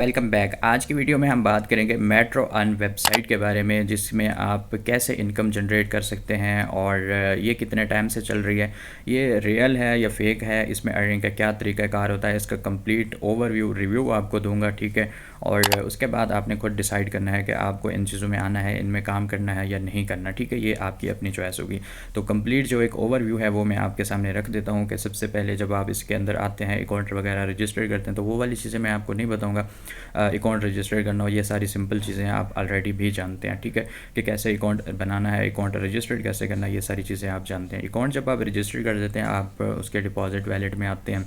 Welcome back. आज की video में हम बात करेंगे मेट्रो अर्न वेबसाइट के बारे में, जिसमें आप कैसे इनकम जनरेट कर सकते हैं और ये कितने टाइम से चल रही है, ये रियल है या फेक है, इसमें अर्निंग का क्या तरीक़ाकार होता है, इसका कंप्लीट ओवरव्यू रिव्यू आपको दूंगा। ठीक है, और उसके बाद आपने खुद डिसाइड करना है कि आपको इन चीज़ों में आना है, इनमें काम करना है या नहीं करना। ठीक है, ये आपकी अपनी चॉइस होगी। तो कंप्लीट जो एक ओवरव्यू है वो मैं आपके सामने रख देता हूँ कि सबसे पहले जब आप इसके अंदर आते हैं, अकाउंट वगैरह रजिस्टर करते हैं, तो वो वाली चीज़ें मैं आपको नहीं बताऊँगा। अकाउंट रजिस्टर करना हो, ये सारी सिंपल चीज़ें आप ऑलरेडी भी जानते हैं। ठीक है, कि कैसे अकाउंट बनाना है, अकाउंट रजिस्टर्ड कैसे करना है, ये सारी चीज़ें आप जानते हैं। अकाउंट जब आप रजिस्टर कर देते हैं, आप उसके डिपॉजिट वैलेट में आते हैं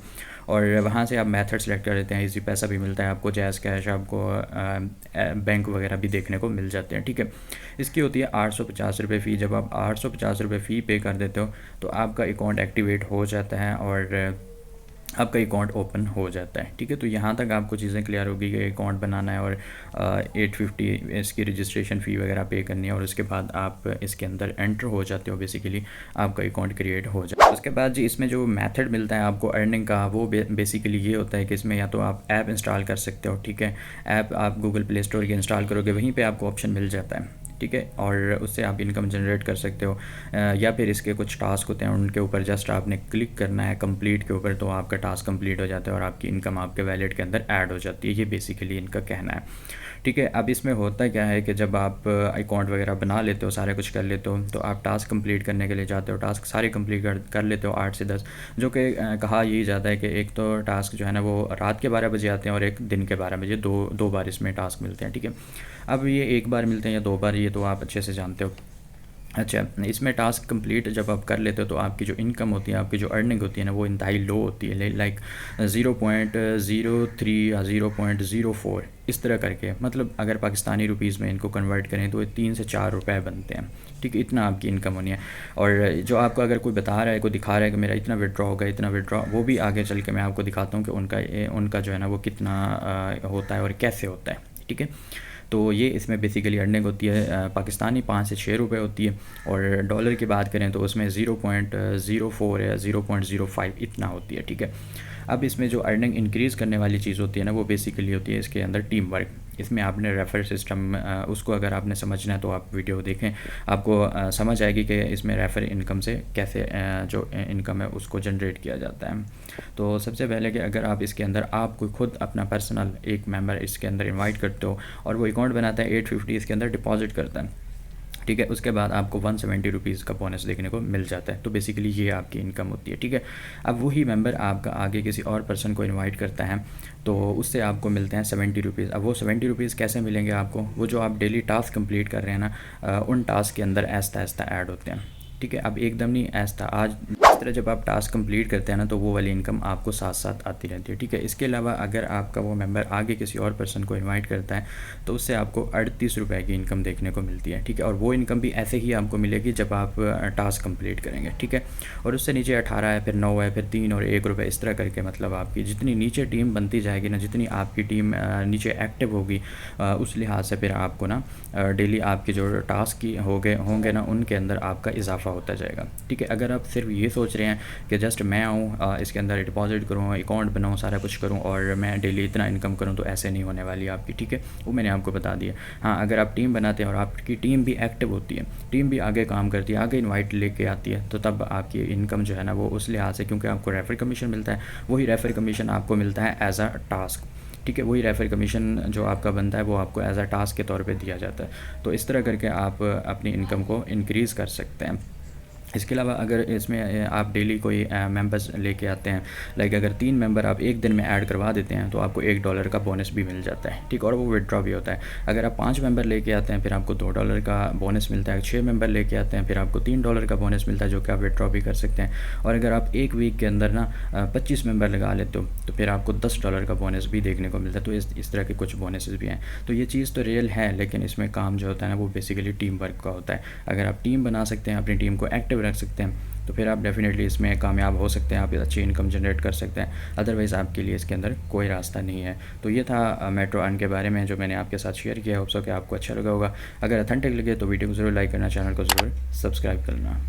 और वहाँ से आप मेथड सेलेक्ट कर देते हैं। इजी पैसा भी मिलता है आपको, जैज़ कैश, आपको बैंक वगैरह भी देखने को मिल जाते हैं। ठीक है, इसकी होती है 850 रुपये फ़ी। जब आप 850 रुपये फ़ी पे कर देते हो तो आपका अकाउंट एक्टिवेट हो जाता है और आपका अकाउंट ओपन हो जाता है। ठीक है, तो यहाँ तक आपको चीज़ें क्लियर होगी कि अकाउंट बनाना है और 850 इसकी रजिस्ट्रेशन फ़ी वगैरह पे करनी है और उसके बाद आप इसके अंदर एंटर हो जाते हो। बेसिकली आपका अकाउंट क्रिएट हो जाता है। उसके बाद जी इसमें जो मेथड मिलता है आपको अर्निंग का, वो बेसिकली ये होता है कि इसमें या तो आप ऐप इंस्टॉल कर सकते हो। ठीक है, ऐप आप गूगल प्ले स्टोर के इंस्टॉल करोगे, वहीं पर आपको ऑप्शन मिल जाता है। ठीक है, और उससे आप इनकम जनरेट कर सकते हो, या फिर इसके कुछ टास्क होते हैं, उनके ऊपर जस्ट आपने क्लिक करना है कंप्लीट के ऊपर, तो आपका टास्क कंप्लीट हो जाता है और आपकी इनकम आपके वैलेट के अंदर ऐड हो जाती है। ये बेसिकली इनका कहना है। ठीक है, अब इसमें होता क्या है कि जब आप अकाउंट वगैरह बना लेते हो, सारे कुछ कर लेते हो, तो आप टास्क कंप्लीट करने के लिए जाते हो, टास्क सारे कंप्लीट कर लेते हो 8 से 10, जो कि कहा यही जाता है कि एक तो टास्क जो है ना वो रात के 12 बजे आते हैं और एक दिन के 12 बजे, दो बार इसमें टास्क मिलते हैं। ठीक है, अब ये एक बार मिलते हैं या 2 बार, ये तो आप अच्छे से जानते हो। अच्छा, इसमें टास्क कंप्लीट जब आप कर लेते हो तो आपकी जो इनकम होती है, आपकी जो अर्निंग होती है ना, वो इंतहाई लो होती है, लाइक 0.03 या 0.04 इस तरह करके। मतलब अगर पाकिस्तानी रुपीज़ में इनको कन्वर्ट करें तो 3 से 4 रुपए बनते हैं। ठीक है, इतना आपकी इनकम होनी है। और जो आपको अगर कोई बता रहा है, कोई दिखा रहा है कि मेरा इतना विड्रॉ होगा, इतना विड्रॉ, वो भी आगे चल के मैं आपको दिखाता हूँ कि उनका जो है ना वो कितना होता है और कैसे होता है। ठीक है, तो ये इसमें बेसिकली अर्निंग होती है पाकिस्तानी 5 से 6 रुपये होती है, और डॉलर की बात करें तो उसमें 0.04 या 0.05 इतना होती है। ठीक है, अब इसमें जो अर्निंग इंक्रीज़ करने वाली चीज़ होती है ना, वो बेसिकली होती है इसके अंदर टीम वर्क। इसमें आपने रेफर सिस्टम, उसको अगर आपने समझना है तो आप वीडियो देखें, आपको समझ आएगी कि इसमें रेफर इनकम से कैसे जो इनकम है उसको जनरेट किया जाता है। तो सबसे पहले कि अगर आप इसके अंदर आप कोई खुद अपना पर्सनल एक मेंबर इसके अंदर इनवाइट करते हो और वो अकाउंट बनाता है, 850 इसके अंदर डिपॉजिट करता है। ठीक है, उसके बाद आपको 170 रुपीज़ का बोनस देखने को मिल जाता है। तो बेसिकली ये आपकी इनकम होती है। ठीक है, अब वही मेंबर आपका आगे किसी और पर्सन को इनवाइट करता है तो उससे आपको मिलते हैं 70 रुपीज़। अब वो 70 रुपीज़ कैसे मिलेंगे आपको? वो जो आप डेली टास्क कंप्लीट कर रहे हैं ना, उन टास्क के अंदर ऐसा ऐसा ऐड होते हैं। ठीक है, अब एकदम नहीं ऐसा, आज इस तरह जब आप टास्क कंप्लीट करते हैं ना, तो वो वाली इनकम आपको साथ साथ आती रहती है। ठीक है, इसके अलावा अगर आपका वो मेंबर आगे किसी और पर्सन को इनवाइट करता है तो उससे आपको 38 रुपये की इनकम देखने को मिलती है। ठीक है, और वो इनकम भी ऐसे ही आपको मिलेगी जब आप टास्क कंप्लीट करेंगे। ठीक है, और उससे नीचे 18 है, फिर 9 है, फिर 3 और 1 रुपये, इस तरह करके मतलब आपकी जितनी नीचे टीम बनती जाएगी ना, जितनी आपकी टीम नीचे एक्टिव होगी, उस लिहाज से फिर आपको ना डेली आपके जो टास्क की होंगे ना, उनके अंदर आपका इजाफा होता जाएगा। ठीक है, अगर आप सिर्फ ये सोच रहे हैं कि जस्ट मैं आऊँ, इसके अंदर डिपॉजिट करूँ, अकाउंट बनाऊँ, सारा कुछ करूँ और मैं डेली इतना इनकम करूँ, तो ऐसे नहीं होने वाली आपकी। ठीक है, वो मैंने आपको बता दिया। हाँ, अगर आप टीम बनाते हैं और आपकी टीम भी एक्टिव होती है, टीम भी आगे काम करती है, आगे इन्वाइट लेके आती है, तो तब आपकी इनकम जो है ना वो उस लिहाज से, क्योंकि आपको रेफर कमीशन मिलता है, वही रेफर कमीशन आपको मिलता है एज अ टास्क। ठीक है, वही रेफर कमीशन जो आपका बनता है वो आपको एज अ टास्क के तौर पे दिया जाता है। तो इस तरह करके आप अपनी इनकम को इंक्रीज़ कर सकते हैं। इसके अलावा अगर इसमें आप डेली कोई मेंबर्स लेके आते हैं, लाइक अगर 3 मेंबर आप एक दिन में ऐड करवा देते हैं तो आपको $1 का बोनस भी मिल जाता है। ठीक, और वो विड्रॉ भी होता है। अगर आप 5 मेंबर लेके आते हैं फिर आपको $2 का बोनस मिलता है। 6 मेंबर लेके आते हैं फिर आपको $3 का बोनस मिलता है, जो कि आप विड्रॉ भी कर सकते हैं। और अगर आप एक वीक के अंदर ना 25 मेंबर लगा लेते हो तो फिर आपको $10 का बोनस भी देखने को मिलता है। तो इस तरह के कुछ बोनसेस भी हैं। तो ये चीज़ तो रियल है, लेकिन इसमें काम जो होता है ना वो बेसिकली टीम वर्क का होता है। अगर आप टीम बना सकते हैं, अपनी टीम को एक्टिव रख सकते हैं, तो फिर आप डेफिनेटली इसमें कामयाब हो सकते हैं, आप अच्छी इनकम जनरेट कर सकते हैं। अदरवाइज़ आपके लिए इसके अंदर कोई रास्ता नहीं है। तो ये था मेट्रो अर्न के बारे में जो मैंने आपके साथ शेयर किया। होप सो कि आपको अच्छा लगा होगा। अगर अथेंटिक लगे तो वीडियो को ज़रूर लाइक करना, चैनल को ज़रूर सब्सक्राइब करना।